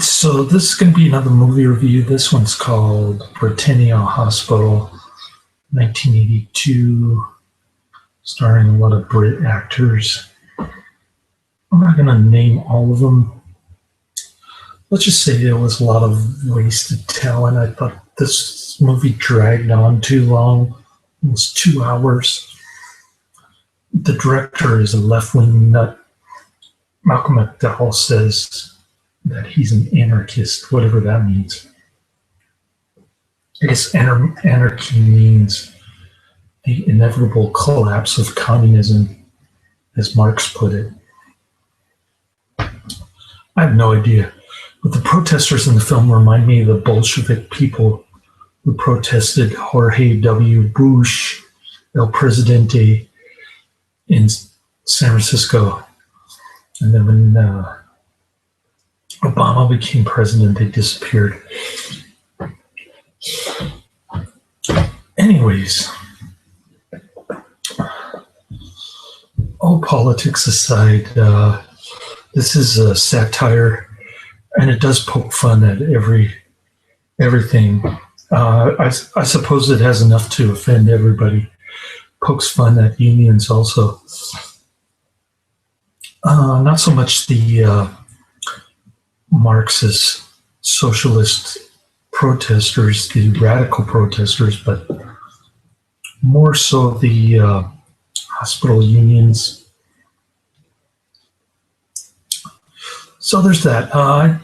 So this is going to be another movie review. This one's called Britannia Hospital, 1982, starring a lot of Brit actors. I'm not going to name all of them. Let's just say there was a lot of wasted talent. I thought this movie dragged on too long. It was 2 hours. The director is a left-wing nut. Malcolm McDowell says that he's an anarchist, whatever that means. I guess anarchy means the inevitable collapse of communism, as Marx put it. I have no idea. But the protesters in the film remind me of the Bolshevik people who protested Jorge W. Bush, El Presidente, in San Francisco. And then when Obama became president, they disappeared. Anyways, all politics aside, this is a satire, and it does poke fun at everything. I suppose it has enough to offend everybody. Pokes fun at unions also. Not so much the Marxist socialist protesters, the radical protesters, but more so the hospital unions. So there's that. I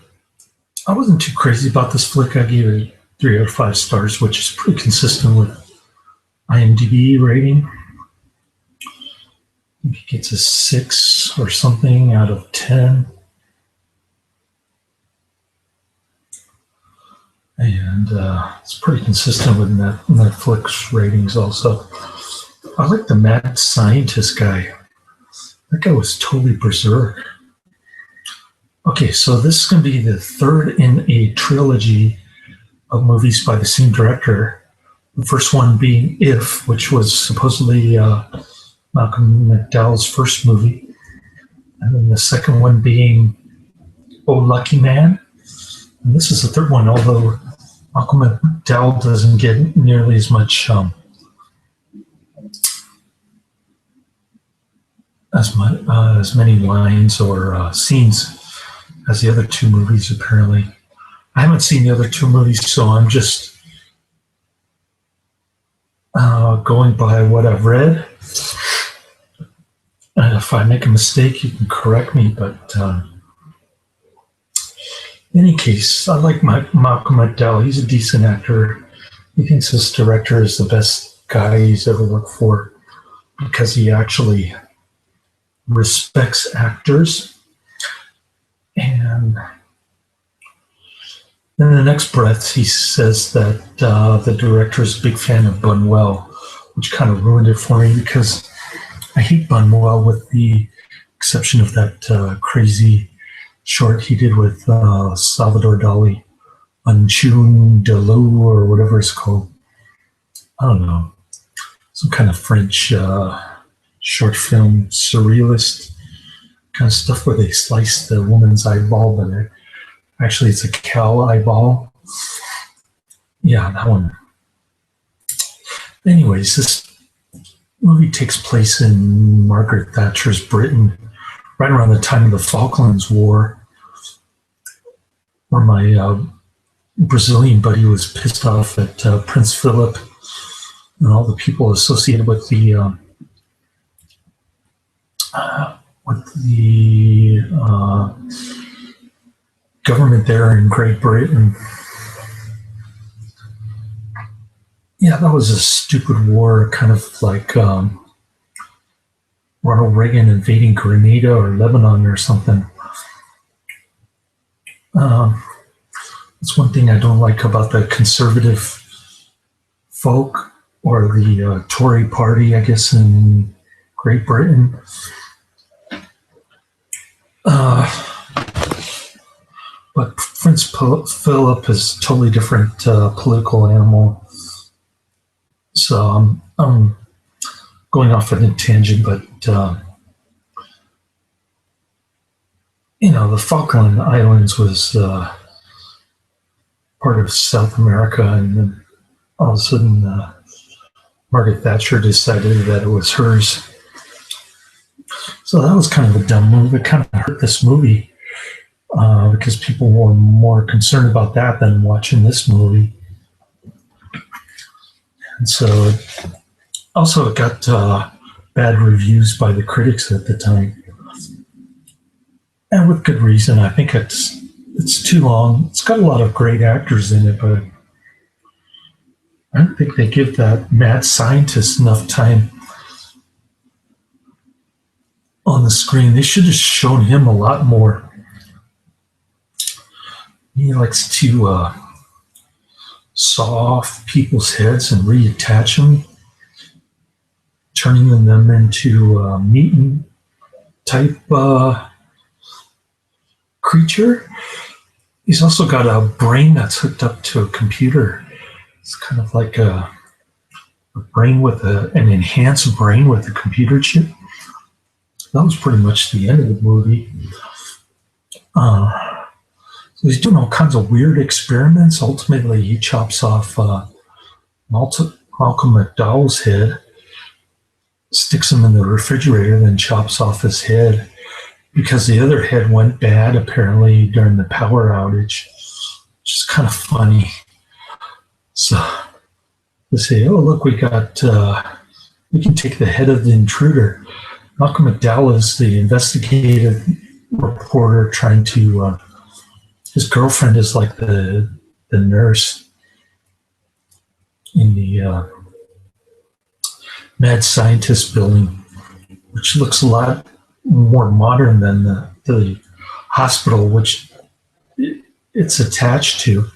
wasn't too crazy about this flick. I gave it 3 out of 5 stars, which is pretty consistent with IMDb rating. I think it gets a 6 or something out of 10. And it's pretty consistent with Netflix ratings also. I like the mad scientist guy. That guy was totally berserk. Okay, so this is going to be the third in a trilogy of movies by the same director. The first one being If, which was supposedly Malcolm McDowell's first movie. And then the second one being Oh Lucky Man. And this is the third one, although Malcolm McDowell doesn't get nearly as much as many lines or scenes as the other 2 movies, apparently. I haven't seen the other 2 movies, so I'm just going by what I've read. And if I make a mistake, you can correct me, but in any case, I like Malcolm McDowell. He's a decent actor. He thinks this director is the best guy he's ever worked for because he actually respects actors. And in the next breath, he says that the director is a big fan of Buñuel, which kind of ruined it for me because I hate Buñuel with the exception of that crazy short he did with Salvador Dali, Unchun de Lowe or whatever it's called. I don't know. Some kind of French short film, surrealist kind of stuff where they slice the woman's eyeball, but actually it's a cow eyeball. Yeah, that one. Anyways, this movie takes place in Margaret Thatcher's Britain, right around the time of the Falklands War, where my Brazilian buddy was pissed off at Prince Philip and all the people associated with the government there in Great Britain. Yeah, that was a stupid war, kind of like Ronald Reagan invading Grenada or Lebanon or something. That's one thing I don't like about the conservative folk or the Tory party, I guess, in Great Britain. But Prince Philip is a totally different political animal. So I'm going off on a tangent, but the Falkland Islands was part of South America, and then all of a sudden Margaret Thatcher decided that it was hers. So that was kind of a dumb move. It kind of hurt this movie because people were more concerned about that than watching this movie. And so it got bad reviews by the critics at the time. And with good reason. I think it's too long. It's got a lot of great actors in it, but I don't think they give that mad scientist enough time on the screen. They should have shown him a lot more. He likes to saw off people's heads and reattach them, turning them into mutant type creature. He's also got a brain that's hooked up to a computer. It's kind of like a brain with an enhanced brain with a computer chip. That was pretty much the end of the movie. So he's doing all kinds of weird experiments. Ultimately, he chops off Malcolm McDowell's head, sticks him in the refrigerator, then chops off his head because the other head went bad apparently during the power outage, which is kind of funny. So they say, "Oh, look, we can take the head of the intruder." Malcolm McDowell is the investigative reporter trying to. His girlfriend is like the nurse in the mad scientist building, which looks a lot more modern than the hospital which it's attached to.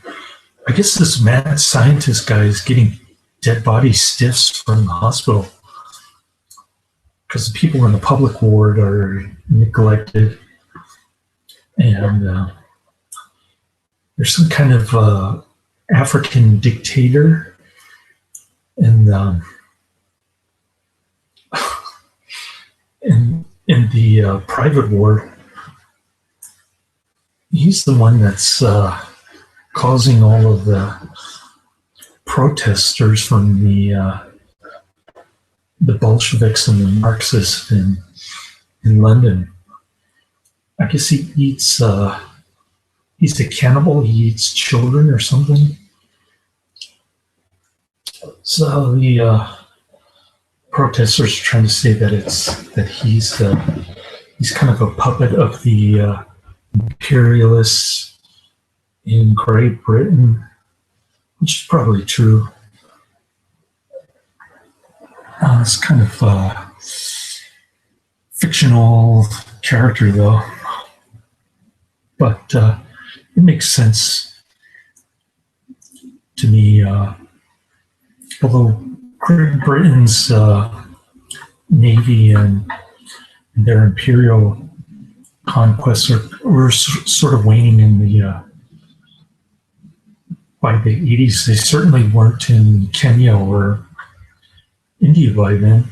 I guess this mad scientist guy is getting dead body stiffs from the hospital because the people in the public ward are neglected, and there's some kind of African dictator in the private ward. He's the one that's causing all of the protesters from the Bolsheviks and the Marxists in London. I guess he eats. He's a cannibal. He eats children or something. So the protesters are trying to say that he's kind of a puppet of the imperialists in Great Britain, which is probably true. It's kind of a fictional character, though, but it makes sense to me. Although Great Britain's navy and their imperial conquests were sort of waning in the by the 80s. They certainly weren't in Kenya or India by then.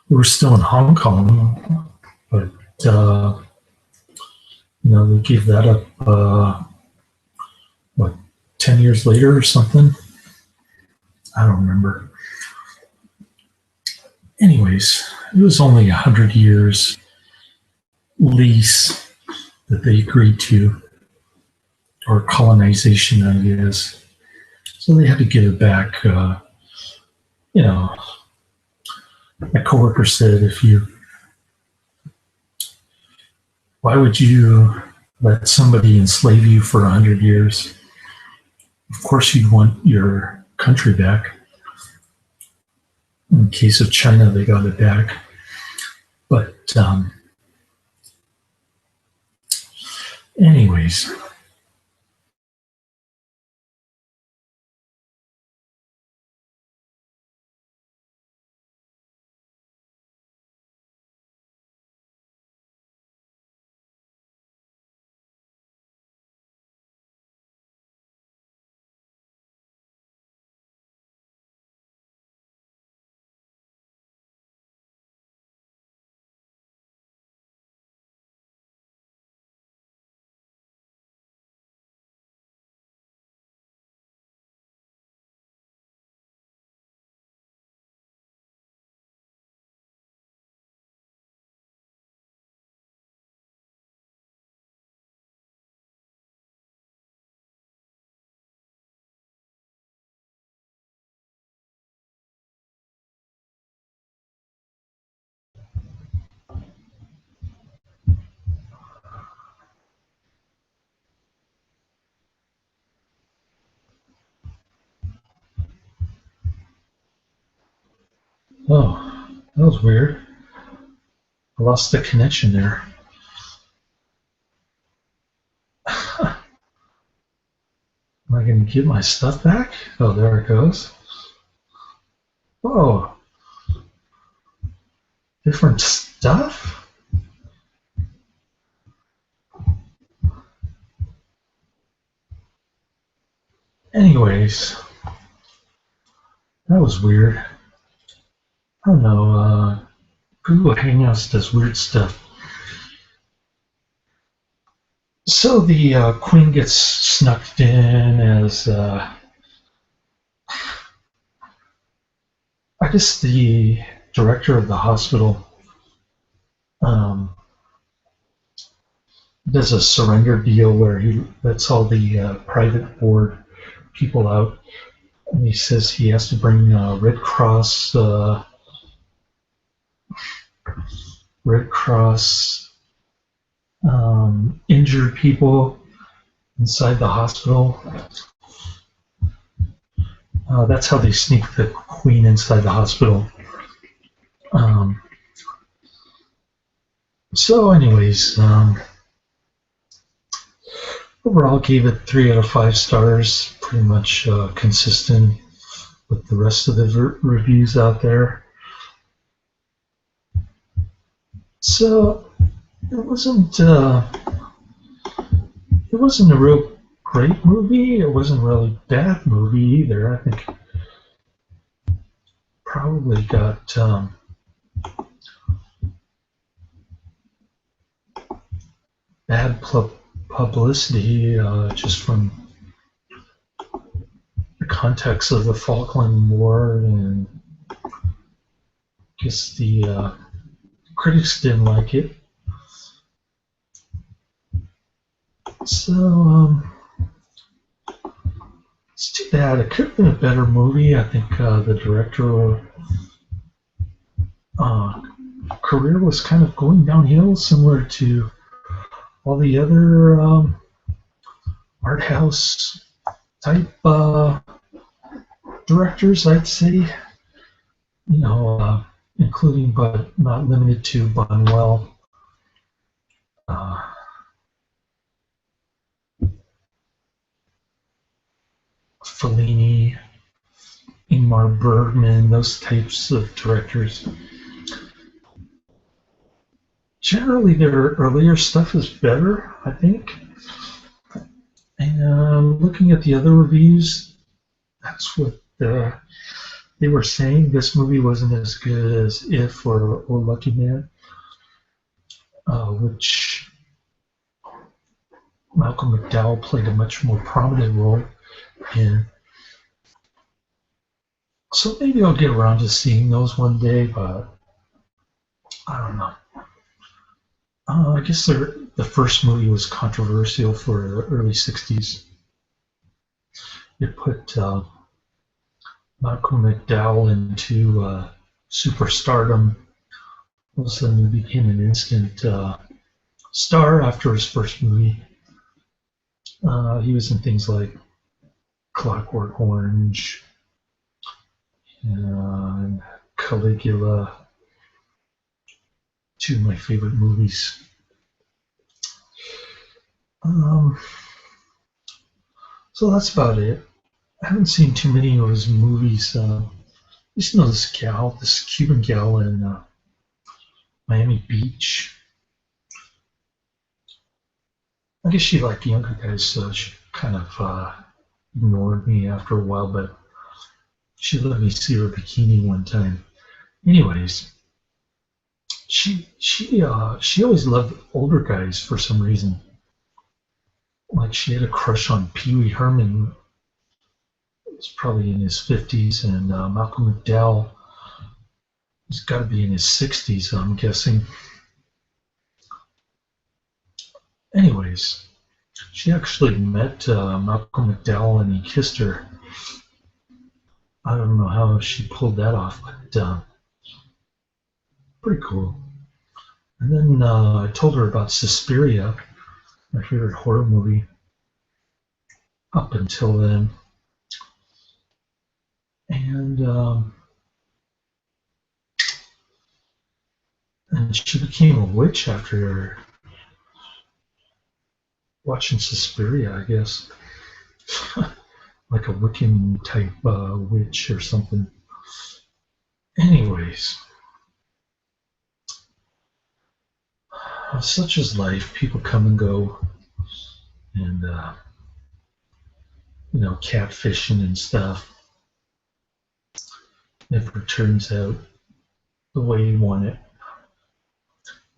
We were still in Hong Kong, but they gave that up. 10 years later or something? I don't remember. Anyways, it was only 100 years lease that they agreed to, or colonization, I guess. So they had to give it back. My coworker said, why would you let somebody enslave you for 100 years? Of course, you'd want your country back. In the case of China, they got it back. But anyways, Oh, that was weird. I lost the connection there. Am I going to get my stuff back? Oh, there it goes. Oh, different stuff? Anyways, that was weird. I don't know. Google Hangouts does weird stuff. So the Queen gets snuck in as, I guess, the director of the hospital. Does a surrender deal where he lets all the private ward people out, and he says he has to bring Red Cross injured people inside the hospital. That's how they sneak the Queen inside the hospital. So, anyways, overall gave it 3 out of 5 stars, pretty much consistent with the rest of the reviews out there. So it wasn't a real great movie. It wasn't a really bad movie either. I think probably got bad publicity just from the context of the Falkland War, and I guess the critics didn't like it. So it's too bad. It could have been a better movie. I think the director career was kind of going downhill, similar to all the other art house type directors, I'd say. You know, including but not limited to Bunwell. Fellini, Ingmar Bergman, those types of directors. Generally, their earlier stuff is better, I think. And looking at the other reviews, that's what they were saying. This movie wasn't as good as If or Lucky Man, which Malcolm McDowell played a much more prominent role in. So maybe I'll get around to seeing those one day, but I don't know. I guess the first movie was controversial for the early 60s. It put Malcolm McDowell into superstardom. All of a sudden he became an instant star after his first movie. He was in things like Clockwork Orange and Caligula, 2 of my favorite movies. So that's about it. I haven't seen too many of his movies. I used to know this Cuban gal in Miami Beach. I guess she liked younger guys, so she kind of ignored me after a while, but she let me see her bikini one time. Anyways, she always loved older guys for some reason. Like she had a crush on Pee Wee Herman. He's probably in his 50s, and Malcolm McDowell, he's got to be in his 60s, I'm guessing. Anyways, she actually met Malcolm McDowell and he kissed her. I don't know how she pulled that off, but pretty cool. And then I told her about Suspiria, my favorite horror movie up until then. And And she became a witch after watching Suspiria, I guess. Like a Wiccan type witch or something. Anyways, such is life. People come and go, and catfishing and stuff never turns out the way you want it.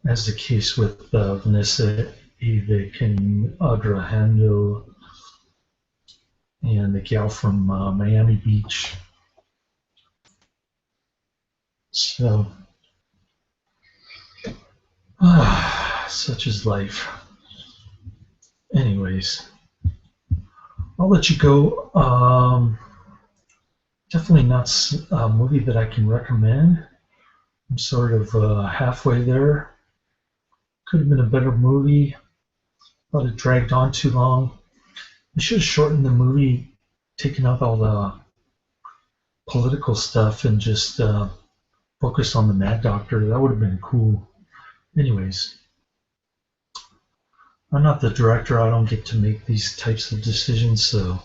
As the case with Vanessa Avik and Audra Handel and the gal from Miami Beach. So, such is life. Anyways, I'll let you go. Definitely not a movie that I can recommend. I'm sort of halfway there. Could have been a better movie. Thought it dragged on too long. I should have shortened the movie, taken out all the political stuff, and just focused on the Mad Doctor. That would have been cool. Anyways, I'm not the director. I don't get to make these types of decisions, so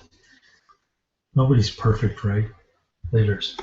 nobody's perfect, right? Laters.